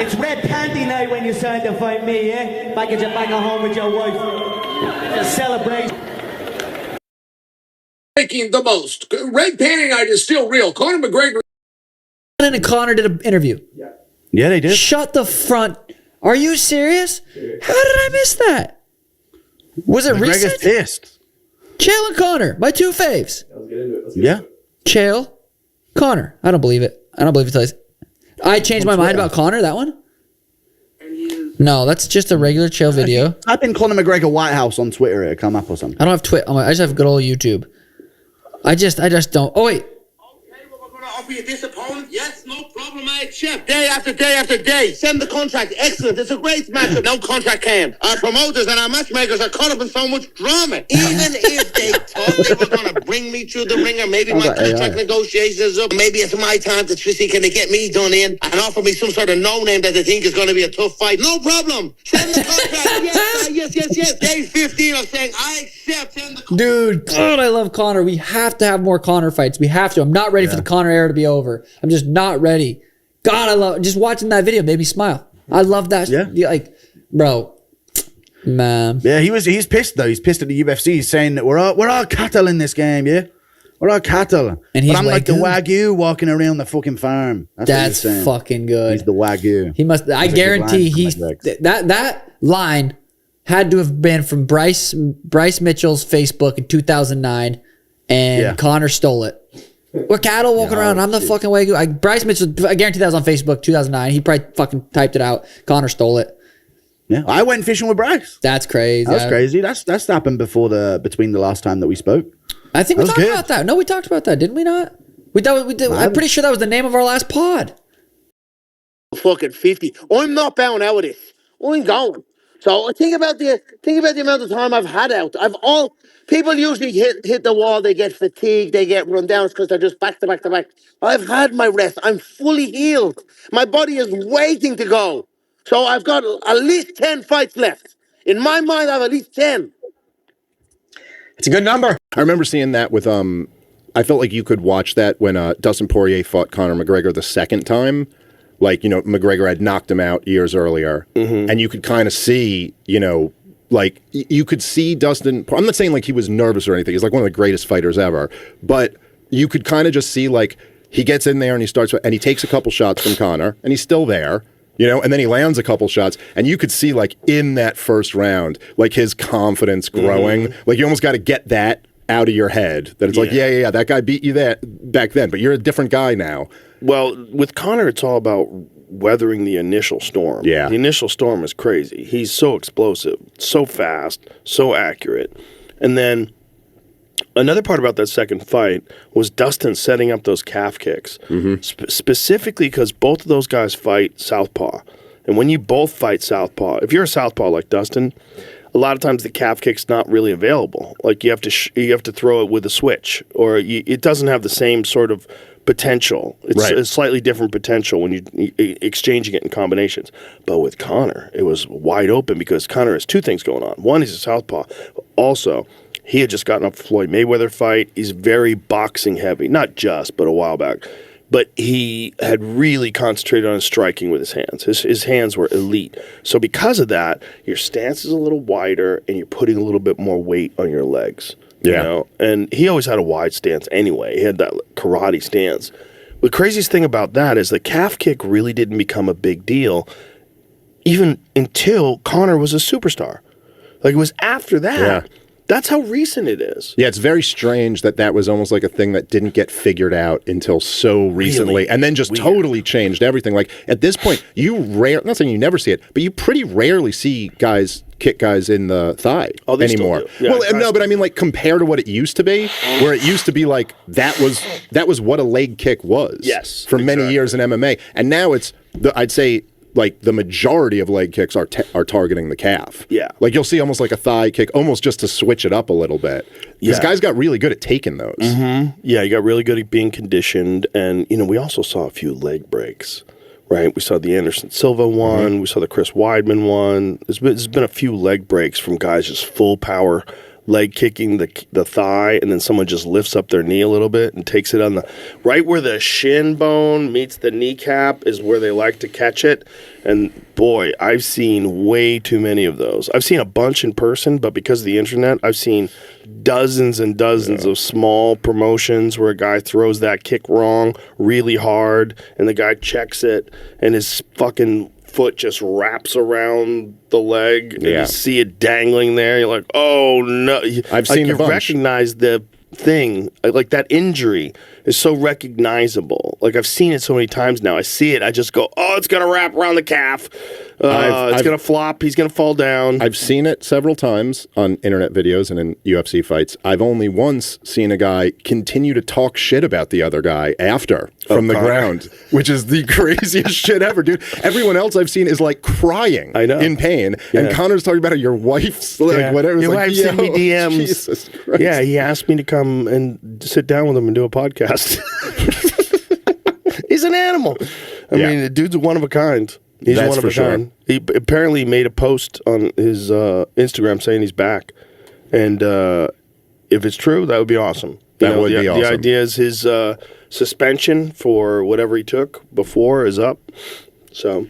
It's red panty night when you sign to fight me, yeah? Back at home with your wife. Just celebrate. Making the most. Red panty night is still real. Conor McGregor. And Conor did an interview. Yeah, they did. Shut the front. Are you serious? How did I miss that? Was it McGregor's recent? pissed. Chael and Conor, my two faves. Yeah. Chael, Conor. I don't believe it. I don't believe it. I changed my mind about Conor, that one? No, that's just a regular Chael video. Type in Conor McGregor White House on Twitter, it'll come up or something. I don't have Twitter. I just have good old YouTube. I just don't. Oh, wait. Offer you this opponent? Yes, no problem, mate. Chef, day after day after day. Send the contract. Excellent. It's a great matchup. No contract came. Our promoters and our matchmakers are caught up in so much drama. Even if they thought they were going to bring me through the ringer, maybe my contract negotiations is up. Maybe it's my time to see can they get me done in and offer me some sort of no-name that they think is going to be a tough fight. No problem. Send the contract. Yes. Day 15 of saying I accept. Send the contract. Dude, God, I love Conor. We have to have more Conor fights. We have to. I'm not ready for the Conor era to be over. I'm just not ready. God, I love just watching that video made me smile. I love that. Yeah. Like, bro, man. Yeah, he's pissed though. He's pissed at the UFC. He's saying that we're all cattle in this game, yeah? We're all cattle. And he's like the Wagyu walking around the fucking farm. That's fucking good. He's the Wagyu. He must I guarantee that line had to have been from Bryce Mitchell's Facebook in 2009 and Conor stole it. We're cattle walking around. I'm the fucking Waygu. Bryce Mitchell, I guarantee that was on Facebook 2009. He probably fucking typed it out. Conor stole it. Yeah, I went fishing with Bryce. That's crazy. That was crazy. That's happened between the last time that we spoke. I think we talked about that. No, we talked about that, didn't we not? We did. I'm pretty sure that was the name of our last pod. Fucking 50. I'm not bowing out with this. I'm going. So think about the amount of time I've had out. People usually hit the wall, they get fatigued, they get run down because they're just back to back to back. I've had my rest. I'm fully healed. My body is waiting to go. So I've got at least 10 fights left. In my mind, I have at least 10. It's a good number. I remember seeing that with I felt like you could watch that when Dustin Poirier fought Conor McGregor the second time. Like, you know, McGregor had knocked him out years earlier. And you could kind of see, you know, like, you could see Dustin. I'm not saying like he was nervous or anything. He's like one of the greatest fighters ever. But you could kind of just see like he gets in there and he takes a couple shots from Conor and he's still there, you know, and then he lands a couple shots. And you could see like in that first round, like his confidence growing. Like you almost got to get that out of your head that it's like, yeah, that guy beat you back then, but you're a different guy now. Well, with Conor, it's all about weathering the initial storm. Yeah. The initial storm is crazy. He's so explosive, so fast, so accurate. And then another part about that second fight was Dustin setting up those calf kicks, specifically because both of those guys fight southpaw. And when you both fight southpaw, if you're a southpaw like Dustin, a lot of times the calf kick's not really available. Like you have to throw it with a switch, or it doesn't have the same sort of potential. It's a slightly different potential when you exchanging it in combinations. But with Conor, it was wide open because Conor has two things going on. One, he's a southpaw. Also, he had just gotten up Floyd Mayweather fight. He's very boxing heavy, not just, but a while back. But he had really concentrated on striking with his hands. His hands were elite. So because of that, your stance is a little wider and you're putting a little bit more weight on your legs. You know? And he always had a wide stance anyway. He had that karate stance. The craziest thing about that is the calf kick really didn't become a big deal even until Conor was a superstar. Like it was after that. Yeah. That's how recent it is. Yeah, it's very strange that was almost like a thing that didn't get figured out until so recently, and then just totally changed everything. Like at this point, not saying you never see it, but you pretty rarely see guys kick guys in the thigh anymore. Yeah, well, no, but I mean, like compared to what it used to be, where it used to be like that was what a leg kick was. Yes, for many years in MMA, and now I'd say. Like the majority of leg kicks are targeting the calf. Yeah, like you'll see almost like a thigh kick, almost just to switch it up a little bit. Because guys got really good at taking those. Yeah, he got really good at being conditioned, and you know we also saw a few leg breaks. Right, we saw the Anderson Silva one, we saw the Chris Weidman one. There's been a few leg breaks from guys just full power leg kicking the thigh, and then someone just lifts up their knee a little bit and takes it on the right where the shin bone meets the kneecap is where they like to catch it. And boy, I've seen way too many of those. I've seen a bunch in person, but because of the internet, I've seen dozens and dozens of small promotions where a guy throws that kick wrong really hard, and the guy checks it, and his fucking foot just wraps around the leg, and you see it dangling there. You're like, oh no! I've seen a bunch. Recognize the thing, like that injury is so recognizable. Like I've seen it so many times now. I see it, I just go, oh, it's gonna wrap around the calf. It's gonna flop. He's gonna fall down. I've seen it several times on internet videos and in UFC fights. I've only once seen a guy continue to talk shit about the other guy after from the ground, which is the craziest shit ever, dude. Everyone else I've seen is like crying in pain, and Connor's talking about your wife's like whatever. Your wife sent me DMs. Jesus Christ. Yeah, he asked me to come and sit down with him and do a podcast. He's an animal. I mean, the dude's one of a kind. He's one of a kind. He apparently made a post on his Instagram saying he's back. And if it's true, that would be awesome. That would be awesome. The idea is his suspension for whatever he took before is up. So,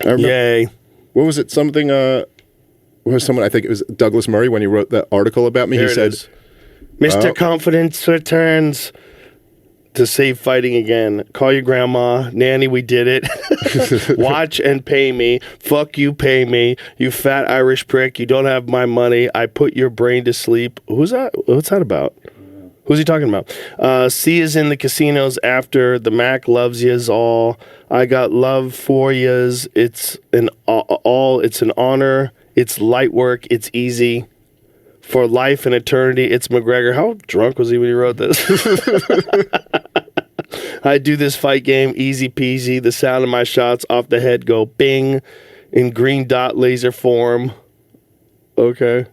yay. What was it? Something, was someone, I think it was Douglas Murray when he wrote that article about me. He said, Mr. Confidence returns to save fighting again. Call your grandma. Nanny, we did it. Watch and pay me. Fuck you, pay me. You fat Irish prick. You don't have my money. I put your brain to sleep. Who's that? What's that about? Who's he talking about? C is in the casinos after. The Mac loves yous all. I got love for yous. It's an It's an honor. It's light work. It's easy. For life and eternity, it's McGregor. How drunk was he when he wrote this? I do this fight game easy peasy. The sound of my shots off the head go bing in green dot laser form. Okay.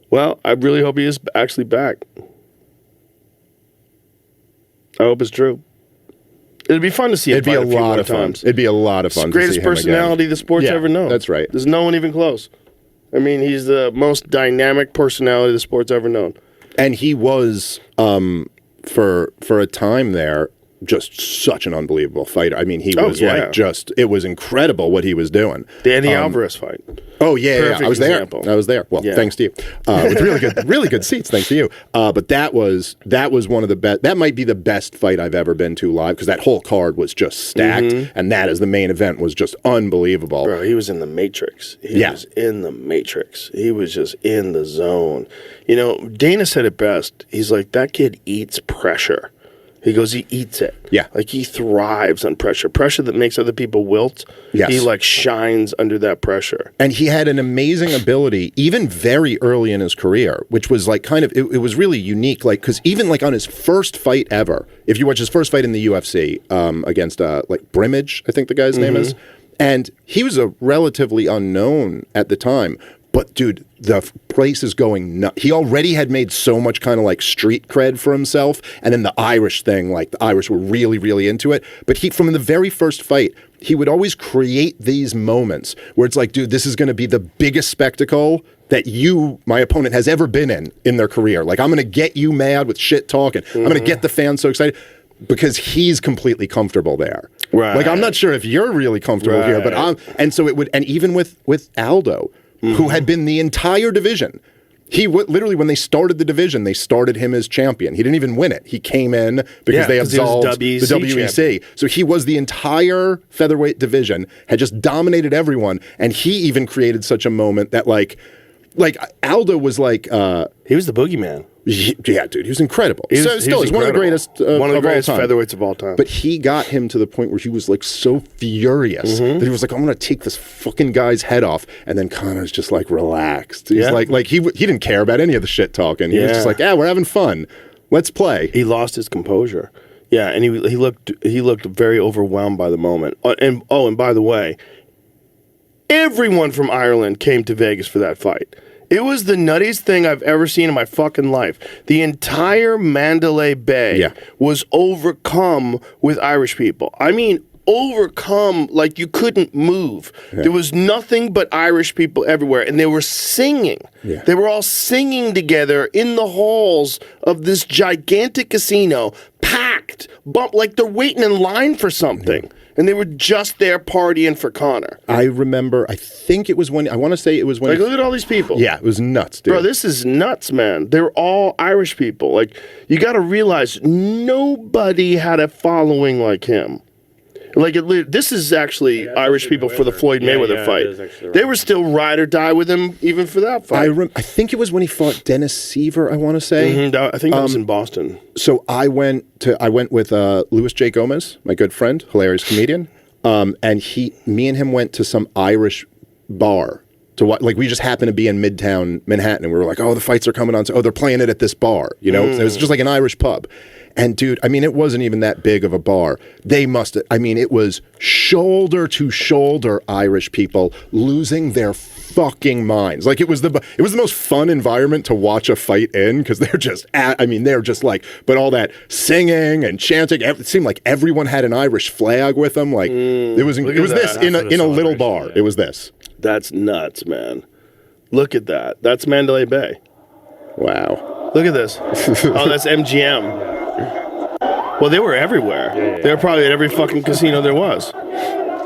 Well, I really hope he is actually back. I hope it's true. It'd be fun to see. It'd be a lot of fun. It'd be a lot of fun. It's the greatest personality the sport's ever known. That's right. There's no one even close. I mean, he's the most dynamic personality the sport's ever known. And he was, for a time there, just such an unbelievable fighter. I mean, he was it was incredible what he was doing. The Eddie Alvarez fight. Oh, yeah. I was example. there. I was there. Well, thanks to you. With really good seats, thanks to you. But that was one of the best. That might be the best fight I've ever been to live, because that whole card was just stacked, and that as the main event was just unbelievable. Bro, he was in the Matrix. He was in the Matrix. He was just in the zone. You know, Dana said it best. He's like, that kid eats pressure. He goes, he eats it. Yeah. Like, he thrives on pressure. Pressure that makes other people wilt. Yes. He, like, shines under that pressure. And he had an amazing ability, even very early in his career, which was, like, kind of, it was really unique. Like, because even, like, on his first fight ever, if you watch his first fight in the UFC against, like, Brimage, I think the guy's name is, and he was a relatively unknown at the time. But, dude, the place is going nuts. He already had made so much kind of like street cred for himself. And then the Irish thing, like the Irish were really, really into it. But from the very first fight, he would always create these moments where it's like, dude, this is going to be the biggest spectacle that my opponent, has ever been in their career. Like, I'm going to get you mad with shit talk, and I'm going to get the fans so excited. Because he's completely comfortable there. Right. Like, I'm not sure if you're really comfortable here, but and even with Aldo, who had been the entire division. He literally, when they started the division, they started him as champion. He didn't even win it. He came in because they absolved the WEC. Champion. So he was the entire featherweight division, had just dominated everyone, and he even created such a moment that like Aldo was like... he was the boogeyman. Yeah, dude, he was incredible. He's one of the greatest featherweights of all time. But he got him to the point where he was like so furious that he was like, I'm going to take this fucking guy's head off. And then Connor's just like relaxed. He's like he didn't care about any of the shit talking. He was just like, we're having fun. Let's play. He lost his composure. Yeah, and he looked very overwhelmed by the moment. And by the way, everyone from Ireland came to Vegas for that fight. It was the nuttiest thing I've ever seen in my fucking life. The entire Mandalay Bay was overcome with Irish people. I mean, overcome, like you couldn't move. Yeah. There was nothing but Irish people everywhere, and they were singing. Yeah. They were all singing together in the halls of this gigantic casino, packed, like they're waiting in line for something. Yeah. And they were just there partying for Conor. I remember, I think it was when, I want to say it was when... Like, look at all these people. Yeah, it was nuts, dude. Bro, this is nuts, man. They're all Irish people. Like, you got to realize nobody had a following like him. Like, this is actually Irish people for the Floyd Mayweather fight. They were still ride or die with him even for that fight. I think it was when he fought Dennis Seaver, I want to say. I think that was in Boston. So I went with Louis J. Gomez, my good friend, hilarious comedian, and me and him went to some Irish bar to watch. Like, we just happened to be in Midtown Manhattan, and we were like, oh, the fights are coming on. So, they're playing it at this bar, you know? So it was just like an Irish pub. And dude, I mean, it wasn't even that big of a bar. They must have, I mean, it was shoulder to shoulder Irish people losing their fucking minds. Like, it was the most fun environment to watch a fight in, because they're just, they're just like, but all that singing and chanting, it seemed like everyone had an Irish flag with them. Like, it was this in a little bar. Yeah. It was this. That's nuts, man. Look at that. That's Mandalay Bay. Wow. Look at this. Oh, that's MGM. Well, they were everywhere. Yeah. They were probably at every fucking casino there was.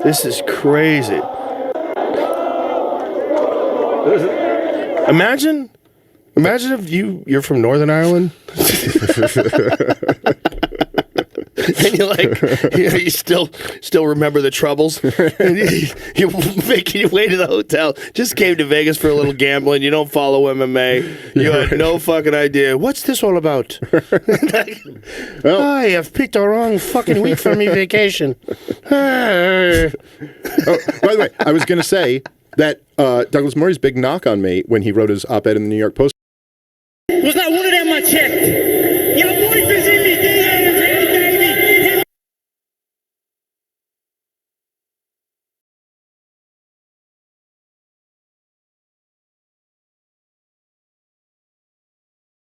This is crazy. Imagine if you're from Northern Ireland. And you're like, you still remember the troubles. And you're making your way to the hotel. Just came to Vegas for a little gambling. You don't follow MMA. You had no fucking idea. What's this all about? Well, I have picked a wrong fucking week for me vacation. Oh, by the way, I was going to say that Douglas Murray's big knock on me when he wrote his op-ed in the New York Post was not one of them I checked.